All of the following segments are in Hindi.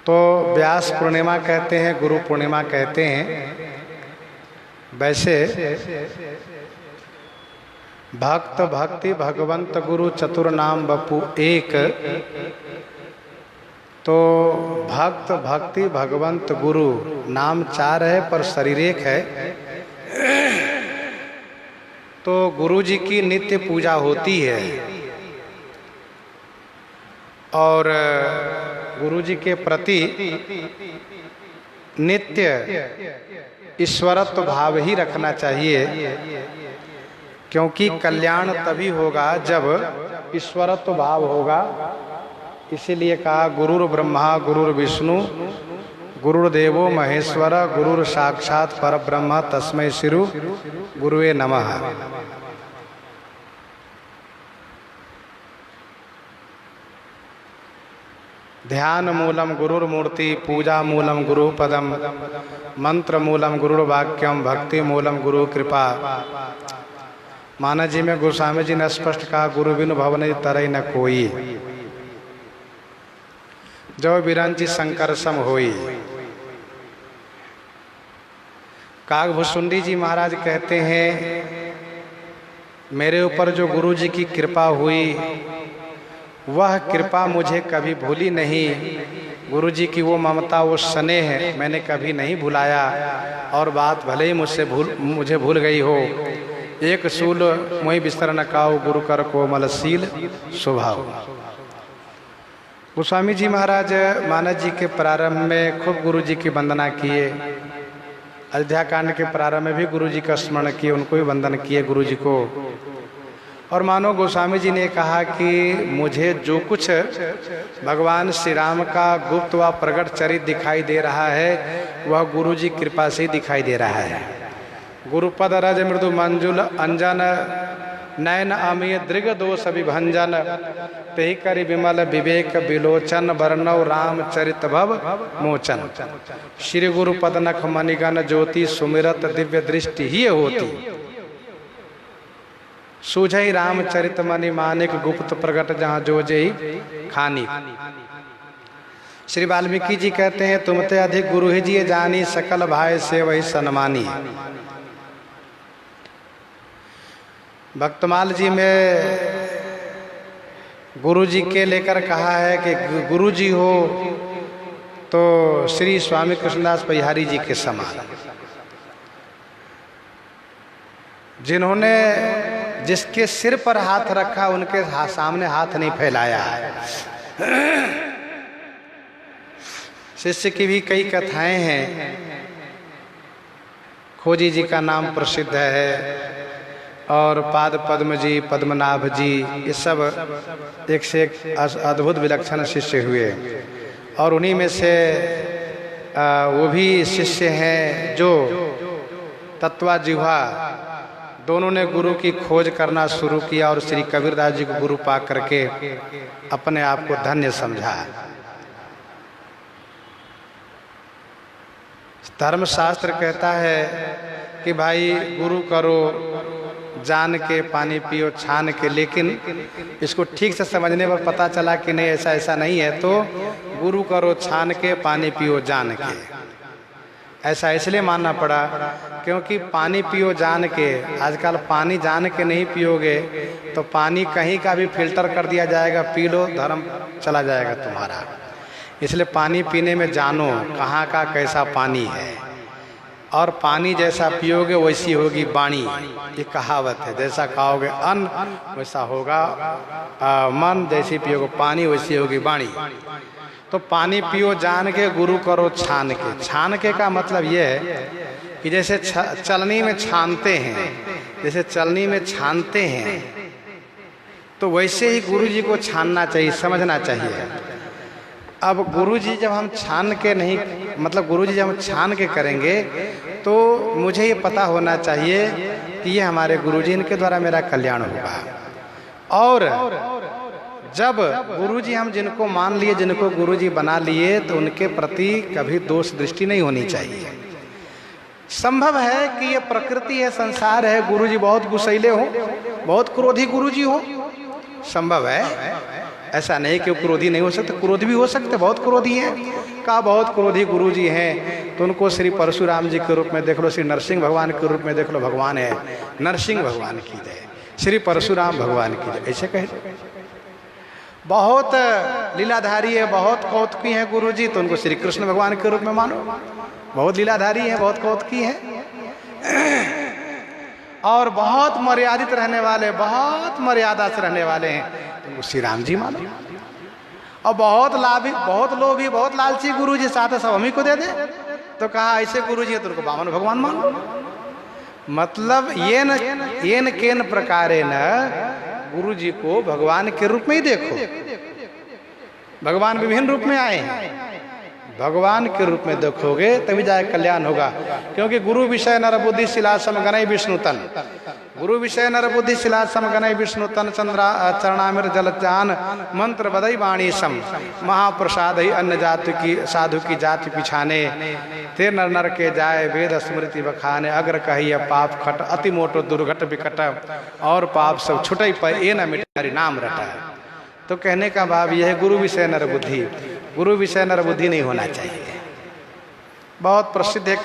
तो व्यास पूर्णिमा कहते हैं, गुरु पूर्णिमा कहते हैं। वैसे भक्त भक्ति भगवंत गुरु चतुर नाम बपू एक, तो भक्त भक्ति भगवंत गुरु नाम चार है पर शरीर एक है। तो गुरु जी की नित्य पूजा होती है और गुरु जी के प्रति नित्य ईश्वरत्व भाव ही रखना चाहिए, क्योंकि कल्याण तभी होगा जब ईश्वरत्व भाव होगा। इसीलिए कहा गुरुर् ब्रह्मा गुरुर् विष्णु गुरुर्देवो महेश्वर गुरुर् साक्षात परब्रह्म तस्मै श्री गुरुवे नमः। ध्यान मूलम गुरुर्मूर्ति पूजा मूलम गुरु पदम मंत्र मूलम गुरुर्वाक्यम भक्ति मूलम गुरु कृपा। माना जी में गोस्वामी जी ने स्पष्ट कहा, गुरु बिनु भवन तरई न कोई, जो बिरंची शंकर सम होई। काकभुसुंडी जी महाराज कहते हैं, मेरे ऊपर जो गुरु जी की कृपा हुई वह कृपा मुझे कभी भूली नहीं। गुरु जी की वो ममता वो स्नेह मैंने कभी नहीं भुलाया। और बात भले ही मुझे भूल गई हो, एक सूल मोहि बिस्तर न काऊ गुरु कर कोमलशील स्वभाव। गोस्वामी जी महाराज मानस जी के प्रारंभ में खूब गुरु जी की वंदना किए। अयोध्या कांड के प्रारंभ में भी गुरु जी का स्मरण किए, उनको भी वंदन किए गुरु जी को। और मानो गोस्वामी जी ने कहा कि मुझे जो कुछ भगवान श्री राम का गुप्त व प्रकट चरित्र दिखाई दे रहा है वह गुरु जी कृपा से ही दिखाई दे रहा है। गुरुपद रज मृदु मंजुल अंजन नयन अमीय दृग दोष विभंजन तेहि करि विमल विवेक विलोचन वर्णव राम चरित भव मोचन। श्री गुरु पद नख मणिगण ज्योति सुमिरत दिव्य दृष्टि ही होती। सूझई रामचरित मणि मानिक गुप्त प्रगट जहाँ जो जई खानी। श्री वाल्मीकि जी कहते हैं, तुमते अधिक गुरु ही जी जानी सकल भाई से वही सन्मानी। भक्तमाल जी में गुरु जी के लेकर कहा है कि गुरु जी हो तो श्री स्वामी कृष्णदास बिहारी जी के समान, जिन्होंने जिसके सिर पर हाथ रखा उनके सामने हाथ नहीं फैलाया। शिष्य की भी कई कथाएं हैं। खोजी जी का नाम प्रसिद्ध है और पाद पद्म जी पद्मनाभ जी, ये सब एक से एक अद्भुत विलक्षण शिष्य हुए। और उन्हीं में से वो भी शिष्य हैं जो तत्वा जिह्वा दोनों ने गुरु की खोज करना शुरू किया और श्री कबीरदास जी को गुरु पा करके अपने आप को धन्य समझा। धर्मशास्त्र कहता है कि भाई गुरु करो जान के पानी पियो छान के, लेकिन इसको ठीक से समझने पर पता चला कि नहीं ऐसा नहीं है। तो गुरु करो छान के पानी पियो जान के, ऐसा इसलिए मानना पड़ा क्योंकि पानी पियो जान के, आजकल पानी जान के नहीं पियोगे तो पानी कहीं का भी फिल्टर कर दिया जाएगा, पी लो धर्म चला जाएगा तुम्हारा। इसलिए पानी पीने में जानो कहाँ का कैसा पानी है, और पानी जैसा पियोगे वैसी होगी वाणी, ये कहावत है। जैसा खाओगे अन्न वैसा होगा मन, जैसी पियोगे पानी वैसी होगी वाणी। तो पानी पियो जान के गुरु करो छान के। छान के का मतलब ये है कि जैसे चलनी में छानते हैं, जैसे चलनी में छानते हैं तो वैसे ही गुरु जी को छानना चाहिए, समझना चाहिए। अब गुरु जी जब हम छान के नहीं, मतलब गुरु जी जब हम छान के करेंगे तो मुझे ये पता होना चाहिए कि ये हमारे गुरु जी, इनके द्वारा मेरा कल्याण होगा। और जब गुरुजी हम जिनको मान लिए, जिनको गुरुजी बना लिए, तो उनके प्रति कभी दोष दृष्टि नहीं होनी चाहिए। संभव है कि ये प्रकृति है, संसार है, गुरुजी बहुत गुस्सैले हो, बहुत क्रोधी गुरुजी हो, संभव है। ऐसा नहीं कि वो क्रोधी नहीं हो सकते, क्रोध भी हो सकते, बहुत क्रोधी हैं। कहा बहुत क्रोधी गुरु जी हैं तो उनको श्री परशुराम जी के रूप में देख लो, श्री नरसिंह भगवान के रूप में देख लो, भगवान है नरसिंह भगवान की जय, श्री परशुराम भगवान की जय, ऐसे कहे। बहुत लीलाधारी है, बहुत कौतुकी हैं गुरु जी, तो उनको श्री कृष्ण भगवान के रूप में मानो। बहुत लीलाधारी है, बहुत कौतुकी है, और बहुत मर्यादित रहने वाले, बहुत मर्यादा से रहने वाले हैं, तो श्री राम जी मानो। और बहुत लाभी, बहुत लोभी, बहुत लालची गुरु जी, साथ सब हम ही को दे दे, तो कहा ऐसे गुरु जी है तो उनको वामन भगवान मानो। मतलब ये न केन प्रकारे न गुरु जी को भगवान के रूप में ही देखो। भगवान विभिन्न रूप में आए हैं, भगवान के रूप में देखोगे तभी जाए कल्याण होगा। क्योंकि गुरु विषय नर बुद्धि शिलासम गणय विष्णुतन, गुरु विषय नर बुद्धि शिलासम गणय विष्णुतन चंद्रा चरणामिर जलजान मंत्र बदई वाणी सम महाप्रसाद ही अन्य जाति की साधु की जाति पिछाने ते नर नर के जाए वेद स्मृति बखाने अग्र कहिए पाप खट अति मोटो दुर्घट विकट और पाप सब छुटई पर ए न मिटारी नाम रटा। तो कहने का भाव यह है गुरु विषय नर बुद्धि, गुरु विषय नर बुद्धि नहीं होना चाहिए। बहुत प्रसिद्ध एक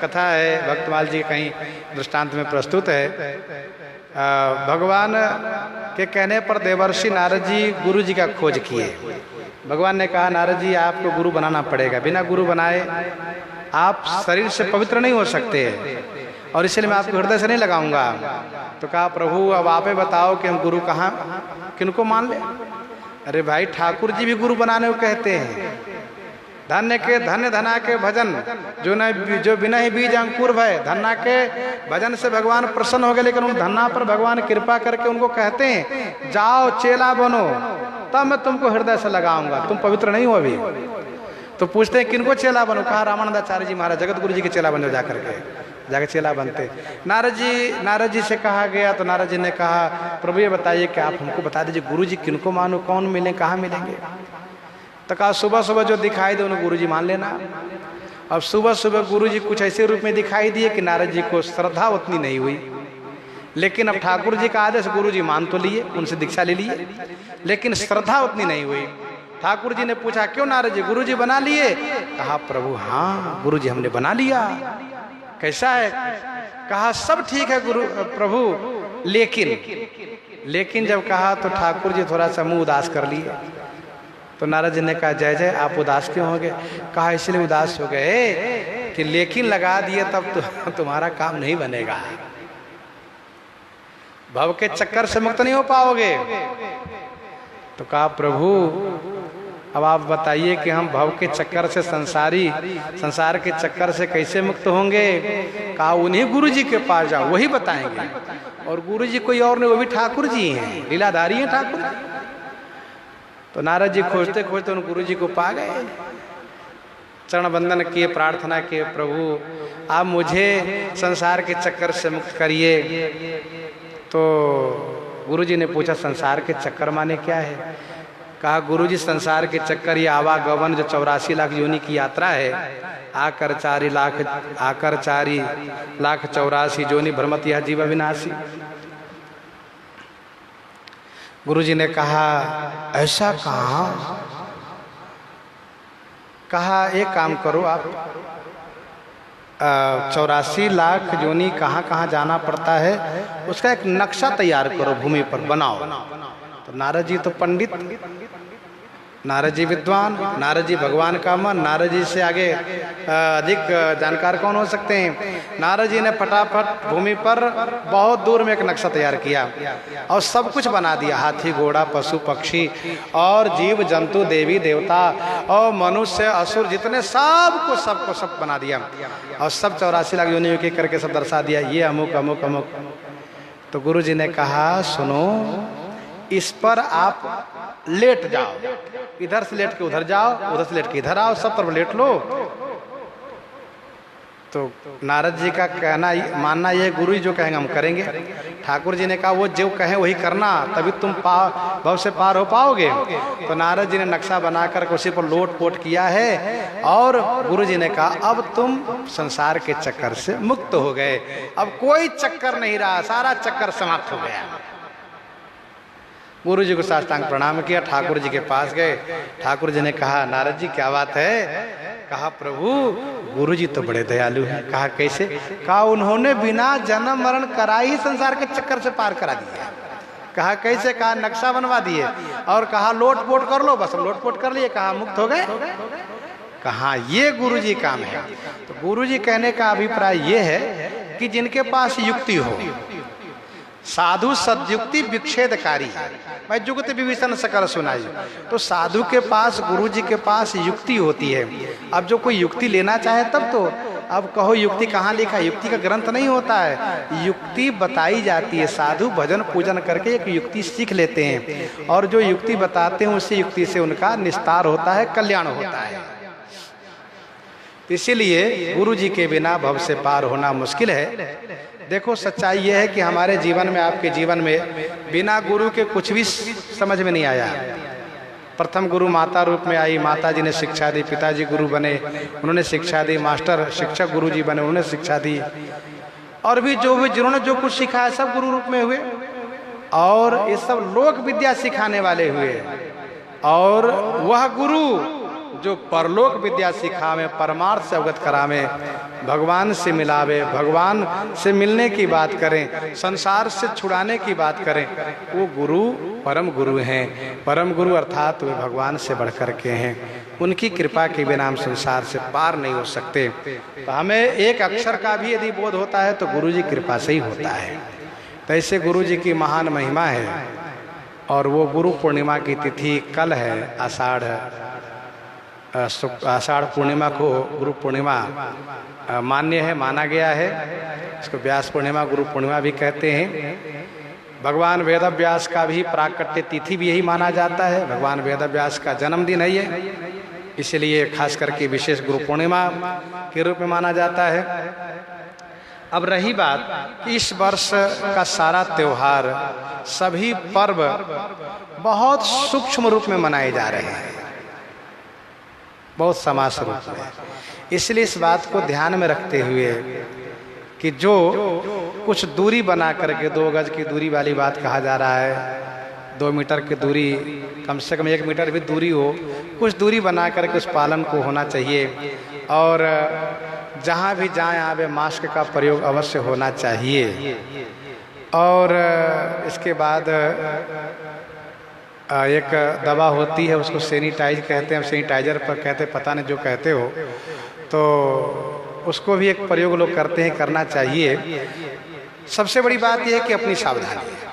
कथा है, भक्तमाल जी कहीं दृष्टांत में प्रस्तुत है। भगवान के कहने पर देवर्षि नारद जी गुरु जी का खोज किए। भगवान ने कहा नारद जी आपको गुरु बनाना पड़ेगा, बिना गुरु बनाए आप शरीर से पवित्र नहीं हो सकते, और इसलिए मैं आपको हृदय से नहीं लगाऊंगा। तो कहा प्रभु अब आप ही बताओ कि हम गुरु कहाँ किनको मान ले। अरे भाई ठाकुर जी भी गुरु बनाने को कहते हैं। धन्य के धन्य धना के भजन जो बिना ही बीज अंकुर भय, धन्ना के भजन से भगवान प्रसन्न हो गए, लेकिन उन धन्ना पर भगवान कृपा करके उनको कहते हैं जाओ चेला बनो तब मैं तुमको हृदय से लगाऊंगा, तुम पवित्र नहीं हो अभी। तो पूछते हैं किनको चेला बनो, कहा रामानंदाचार्य जी महाराज जगत गुरु जी के चेला बनो, जाकर चेला बनते। नारद जी से कहा गया तो नारद जी ने कहा प्रभु ये बताइए कि आप हमको बता दीजिए गुरु जी किनको मानो, कौन मिले, कहाँ मिलेंगे। तो कहा सुबह सुबह जो दिखाई दे उन्हें गुरु जी मान लेना। अब सुबह सुबह गुरु जी कुछ ऐसे रूप में दिखाई दिए कि नारद जी को श्रद्धा उतनी नहीं हुई, लेकिन अब ठाकुर जी का आदेश गुरु जी मान तो लिए, उनसे दीक्षा ले लिए, लेकिन श्रद्धा उतनी नहीं हुई। ठाकुर जी ने पूछा क्यों नारद जी, गुरु जी बना लिए? कहा प्रभु हाँ गुरु जी हमने बना लिया। कैसा है? कहा सब ठीक है गुरु प्रभु, लेकिन जब कहा तो ठाकुर जी थोड़ा सा मुंह उदास कर लिए। तो नारद जी ने कहा जय जय आप उदास क्यों हो गए? कहा इसलिए उदास हो गए कि लेकिन लगा दिए तब तो तुम्हारा काम नहीं बनेगा, भव के चक्कर से मुक्त नहीं हो पाओगे। तो कहा प्रभु अब आप बताइए कि हम भव के चक्कर से संसार के चक्कर से कैसे मुक्त होंगे? कहा उन्हीं गुरु जी के पास जाओ, वही बताएंगे। और गुरु जी कोई और नहीं, वो भी ठाकुर जी हैं, लीलाधारी हैं ठाकुर जी। तो नारद जी खोजते खोजते उन गुरु जी को पा गए, चरण बंदन किए, प्रार्थना किए प्रभु आप मुझे संसार के चक्कर से मुक्त करिए। तो गुरु जी ने पूछा संसार के चक्कर माने क्या है? कहा गुरु जी संसार के चक्कर ये आवागमन जो 84 लाख योनि की यात्रा है, आकर 4 लाख 84 जोनि भ्रमत यह जीव विनाशी। गुरु जी ने कहा ऐसा कहा? कहा एक काम करो आप 84 लाख योनि कहाँ कहाँ जाना पड़ता है उसका एक नक्शा तैयार करो, भूमि पर बनाओ। तो नारद जी तो पंडित, नारद जी विद्वान, नारद जी भगवान का मन, नारद जी से आगे अधिक जानकार कौन हो सकते हैं। नारद जी ने फटाफट भूमि पर बहुत दूर में एक नक्शा तैयार किया और सब कुछ बना दिया, हाथी घोड़ा पशु पक्षी और जीव जंतु देवी देवता और मनुष्य असुर जितने सब बना दिया और सब 84 लाख योनियों के करके सब दर्शा दिया, ये अमुक अमुक अमुक। तो गुरु जी ने कहा सुनो इस पर आप लेट जाओ, इधर से लेट के उधर जाओ, उधर से लेट के इधर आओ, सब तरफ लेट लो। तो नारद जी का कहना मानना ये गुरु जी जो कहेंगे हम करेंगे। ठाकुर जी ने कहा वो जो कहें वही करना, तभी तुम भव से पार हो पाओगे। तो नारद जी ने नक्शा बनाकर उसी पर लोट पोट किया है और गुरु जी ने कहा अब तुम संसार के चक्कर से मुक्त हो गए, अब कोई चक्कर नहीं रहा, सारा चक्कर समाप्त हो गया। गुरु जी को साष्टांग प्रणाम किया, ठाकुर जी के पास गए। ठाकुर जी ने कहा, नारद जी क्या बात है? कहा, प्रभु गुरु जी तो बड़े दयालु हैं। कहा, कैसे? कहा, उन्होंने बिना जन्म मरण कराए ही संसार के चक्कर से पार करा दिया। कहा, कैसे? कहा, नक्शा बनवा दिए और कहा लोटपोट कर लो, बस हम लोटपोट कर लिए, कहा मुक्त हो गए। कहा, ये गुरु जी काम है। तो गुरु जी कहने का अभिप्राय ये है कि जिनके पास युक्ति हो, साधु सद्युक्ति विच्छेदकारी है। मैं जुगति विभीषण सकल सुनाई। तो साधु के पास, गुरु जी के पास युक्ति होती है। अब जो कोई युक्ति लेना चाहे तब तो, अब कहो युक्ति कहाँ लिखा है? युक्ति का ग्रंथ नहीं होता है, युक्ति बताई जाती है। साधु भजन पूजन करके एक युक्ति सीख लेते हैं और जो युक्ति बताते हैं उसी युक्ति से उनका निस्तार होता है, कल्याण होता है। इसीलिए गुरु जी के बिना भव से पार होना मुश्किल है। देखो, सच्चाई यह है कि हमारे जीवन में, आपके जीवन में बिना गुरु के कुछ भी समझ में नहीं आया। प्रथम गुरु माता रूप में आई, माता जी ने शिक्षा दी, पिताजी गुरु बने, उन्होंने शिक्षा दी, मास्टर शिक्षक गुरु जी बने, उन्होंने शिक्षा दी, और भी जिन्होंने जो कुछ सिखाया सब गुरु रूप में हुए, और ये सब लोक विद्या सिखाने वाले हुए। और वह गुरु जो परलोक विद्या सिखावे, परमार्थ से अवगत करावे, भगवान से मिलावे, भगवान से मिलने की बात करें, संसार से छुड़ाने की बात करें, वो गुरु परम गुरु हैं। परम गुरु अर्थात वे भगवान से बढ़कर के हैं। उनकी कृपा के बिना हम संसार से पार नहीं हो सकते। तो हमें एक अक्षर का भी यदि बोध होता है तो गुरु जी कृपा से ही होता है। तो ऐसे गुरु जी की महान महिमा है। और वो गुरु पूर्णिमा की तिथि कल है, आषाढ़ पूर्णिमा को गुरु पूर्णिमा मान्य है, माना गया है। इसको व्यास पूर्णिमा, गुरु पूर्णिमा भी कहते हैं। भगवान वेद व्यास का भी प्राकट्य तिथि भी यही माना जाता है। भगवान वेद व्यास का जन्मदिन है ये, इसलिए खास करके विशेष गुरु पूर्णिमा के रूप में माना जाता है। अब रही बात, इस वर्ष का सारा त्योहार, सभी पर्व बहुत सूक्ष्म रूप में मनाए जा रहे हैं, बहुत समास रूप में। इसलिए इस बात को ध्यान में रखते हुए कि जो कुछ दूरी बना करके, 2 गज की दूरी वाली बात कहा जा रहा है, 2 मीटर की दूरी, कम से कम 1 मीटर भी दूरी हो, कुछ दूरी बना करके उस पालन को होना चाहिए। और जहाँ भी जाएं आवे मास्क का प्रयोग अवश्य होना चाहिए। और इसके बाद एक दवा होती है, उसको सैनिटाइज कहते हैं, सैनिटाइजर पर कहते हैं, पता नहीं जो कहते हो, तो उसको भी एक प्रयोग लोग करते हैं, करना चाहिए। सबसे बड़ी बात यह है कि अपनी सावधानी है।